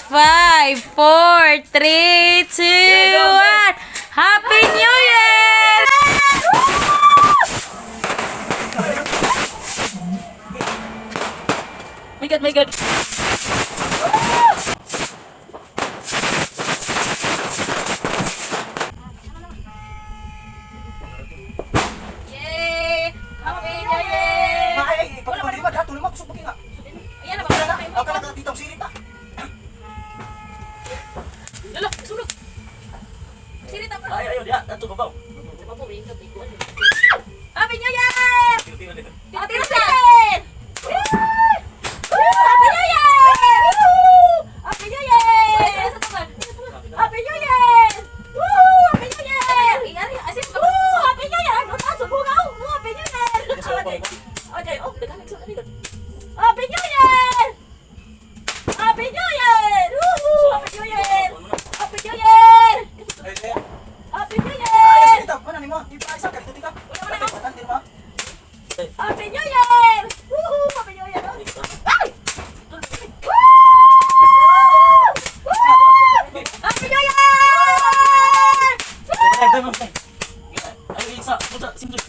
5, 4, 3, 2, 1. Happy New Year! My God, my God. Yay! Happy New Year! Ay, pag naman lima, dato lima, kusog mo nga. Ayan na ba? Ako ka na ditong sirit ah. Lalo, sulog. Sirit ako. Ay, ayun, yan, dato babaw. Happy New Year! Tingnan dito. Happy New Year! Happy New Year! Happy New Year! Happy New Year! Happy New Year! Happy New Year! Happy New Year! Okay, oh, daghan nagsuot na dito. Happy New Year! Happy New Year! Happy New Year! Happy New Year! Happy New Year! Ay, dito, mana ni mo? Di pa isa ka dito tika. Kantin mo. Happy New Year! Happy New Year! Ay! Happy New Year! Ay, isa, punta, simple.